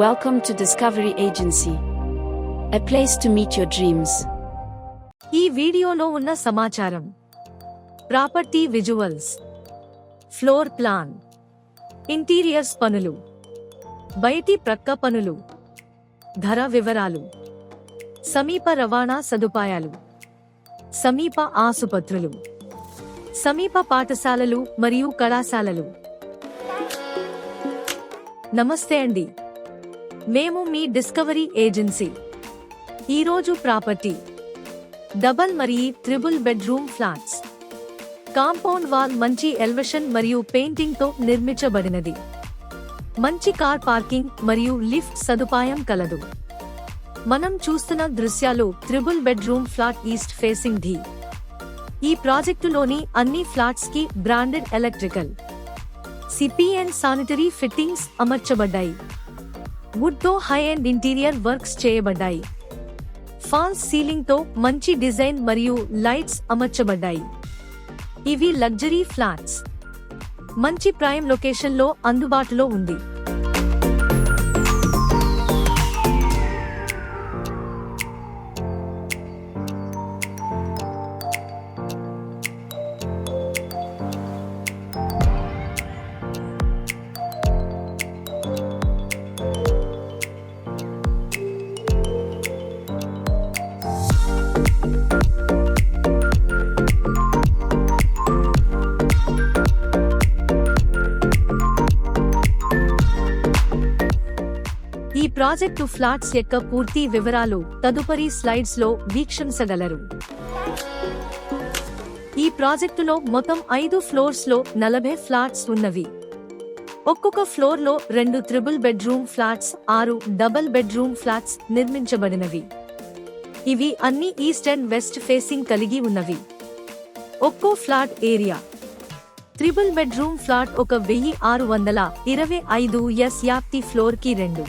Welcome to Discovery Agency, a place to meet your dreams. ఈ వీడియోలో ఉన్న సమాచారం: property visuals, floor plan, interiors పనులు, బయటి ప్రక్క పనులు, ధర వివరాలు, సమీప రవాణా సదుపాయాలు, సమీప ఆసుపత్రులు, సమీప పాఠశాలలు మరియు కళాశాలలు. నమస్తే అండి, మేము మీ డిస్కవరీ ఏజెన్సీ. ఈరోజు ప్రాపర్టీ డబల్ మరియు triple bedroom flats. Compound wall మంచి ఎలివేషన్ మరియు పెయింటింగ్ తో నిర్మించబడినది. మంచి కార్ పార్కింగ్ మరియు లిఫ్ట్ సదుపాయం కలదు. మనం చూస్తున్న దృశ్యాలు triple bedroom flat east facing ది. ఈ ప్రాజెక్టులోని అన్ని ఫ్లాట్స్ కి branded electrical, CP and sanitary fittings అమర్చబడ్డాయి. వుడ్ తో హై అండ్ ఇంటీరియర్ వర్క్స్ చేయబడ్డాయి. ఫాల్స్ సీలింగ్ తో మంచి డిజైన్ మరియు లైట్స్ అమర్చబడ్డాయి. ఇవి లగ్జరీ ఫ్లాట్స్. మంచి ప్రైమ్ లొకేషన్ లో అందుబాటులో ఉంది. ఈ ప్రాజెక్టు ఫ్లాట్స్ యొక్క పూర్తి వివరాలు తదుపరి స్లైడ్స్ లో వీక్షించగలరు. ఈ ప్రాజెక్టులో మొత్తం 5 ఫ్లోర్స్ లో 40 ఫ్లాట్స్ ఉన్నవి. ఒక్కొక్క ఫ్లోర్ లో 2 triple bedroom flats, 6 double bedroom flats నిర్మించబడినవి. ఇవి అన్ని ఈస్ట్ అండ్ వెస్ట్ ఫేసింగ్ కలిగి ఉన్నవి. ఒక్కో flat area: triple bedroom flat 1625 SFT floor కి 2,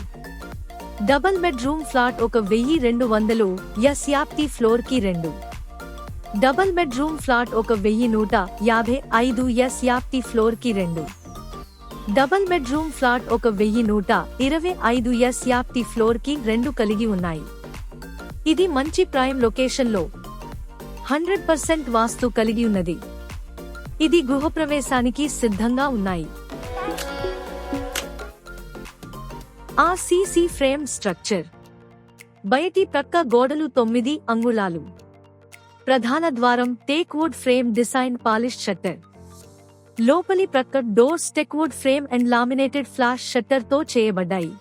double bedroom flat 1200 SFT floor కి 2, double bedroom flat 1155 SFT floor కి 2, double bedroom flat 1125 SFT floor కి 2 కలిగి ఉన్నాయి. ఇది మంచి ప్రైమ్ లొకేషన్ లో 100% వాస్తు కలిగి ఉన్నది. ఇది గృహప్రవేశానికి సిద్ధంగా ఉన్నాయి. RCC frame structure. బయటి ప్రక్క గోడలు 9 అంగుళాలు. ప్రధాన ద్వారం teak wood frame design polish shutter. లోపలి ప్రక్క doors teakwood frame and laminated flush shutter తో చేయబడ్డాయి.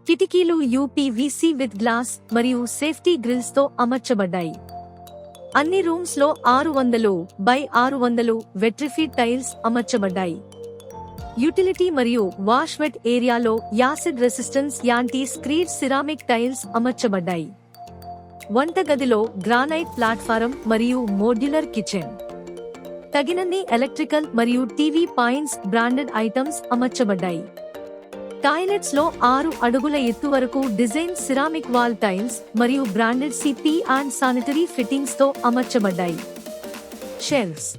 కిటికీలు UPVC విత్ గ్లాస్ మరియు సేఫ్టీ గ్రిల్స్ తో అమర్చబడ్డాయి. అన్ని రూమ్స్ లో 600 బై 600 వెట్రిఫైడ్ టైల్స్ అమర్చబడ్డాయి. యూటిలిటీ మరియు వాష్ వెట్ ఏరియాలో acid resistance anti screed ceramic tiles అమర్చబడ్డాయి. వంటగదిలో గ్రానైట్ ప్లాట్ఫారం మరియు మోడ్యులర్ కిచెన్. తగినన్ని ఎలక్ట్రికల్ మరియు టీవీ పాయింట్స్ బ్రాండెడ్ ఐటమ్స్ అమర్చబడ్డాయి. టాయిలెట్స్ లో 6 అడుగుల ఎత్తు వరకు డిజైన్ సిరామిక్ వాల్ టైల్స్ మరియు branded CP and sanitary fittings తో అమర్చబడ్డాయి. షెల్ఫ్స్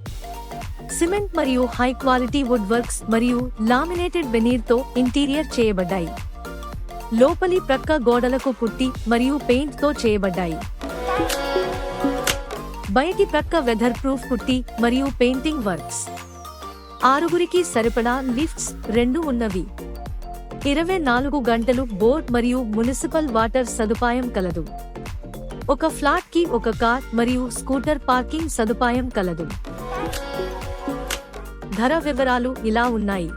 సిమెంట్ మరియు హై క్వాలిటీ వుడ్ వర్క్స్ మరియు లామినేటెడ్ వెనీర్ తో ఇంటీరియర్ చేయబడ్డాయి. లోపలి ప్రక్క గోడలకు పుట్టి మరియు పెయింట్ తో చేయబడ్డాయి. బయటి ప్రక్క వెదర్ ప్రూఫ్ పుట్టి మరియు పెయింటింగ్ వర్క్స్. 6గురికి సరిపడా లిఫ్ట్స్ 2 ఉన్నవి. 24 గంటలు బోర్డ్ మరియు మునిసిపల్ వాటర్ సదుపాయం కలదు. ఒక ఫ్లాట్ కి ఒక కార్ మరియు స్కూటర్ పార్కింగ్ సదుపాయం కలదు. ధర వివరాలు ఇలా ఉన్నాయి.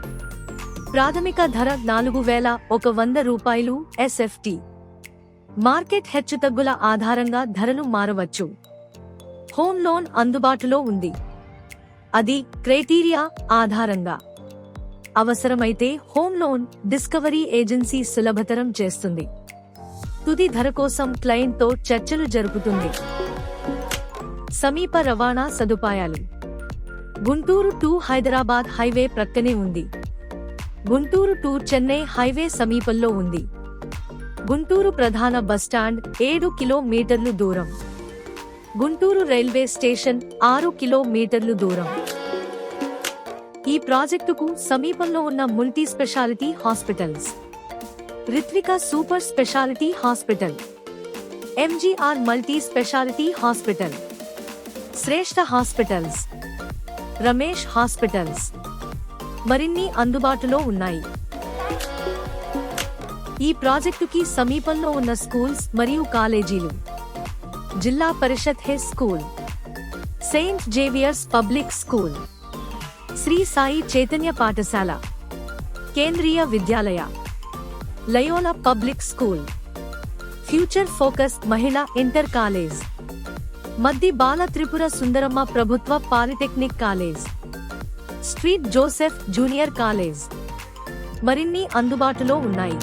ప్రాథమిక ధర 4100 రూపాయలు SFT. మార్కెట్ హెచ్చుతగ్గుల ఆధారంగా ధరలు మారవచ్చు. హోమ్ లోన్ అందుబాటులో ఉంది. అది క్రైటీరియా ఆధారంగా. అవసరమైతే హోమ్ లోన్ డిస్కవరీ ఏజెన్సీ సులభతరం చేస్తుంది. తుది ధర కోసం క్లయింట్ తో చర్చలు జరుపుతుంది. సమీప రవాణా సదుపాయాలు: గుంటూరు టు హైదరాబాద్ హైవే ప్రక్కనే ఉంది. గుంటూరు టు చెన్నై హైవే సమీపంలో ఉంది. గుంటూరు ప్రధాన బస్టాండ్ 7 కిలోమీటర్లు దూరం. గుంటూరు రైల్వే స్టేషన్ 6 కిలోమీటర్లు దూరం. ఈ ప్రాజెక్టుకు సమీపంలో ఉన్న multi speciality hospitals Rithvika super speciality hospital, MGR multi speciality hospital, Shreshta hospitals, Ramesh hospitals మరిన్ని అందుబాటులో ఉన్నాయి. ఈ ప్రాజెక్టుకి సమీపంలో ఉన్న స్కూల్స్ మరియు కాలేజీలు: Zilla Parishad high school, Saint Xavier's public school, Shri Sai Chaitanya పాఠశాల, Kendriya Vidyalaya, Loyola public school, future focus మహిళా ఇంటర్ కాలేజ్, మద్ది బాల త్రిపుర సుందరమ్మ ప్రభుత్వ polytechnic college, street Joseph junior college మరిన్ని అందుబాటులో ఉన్నాయి.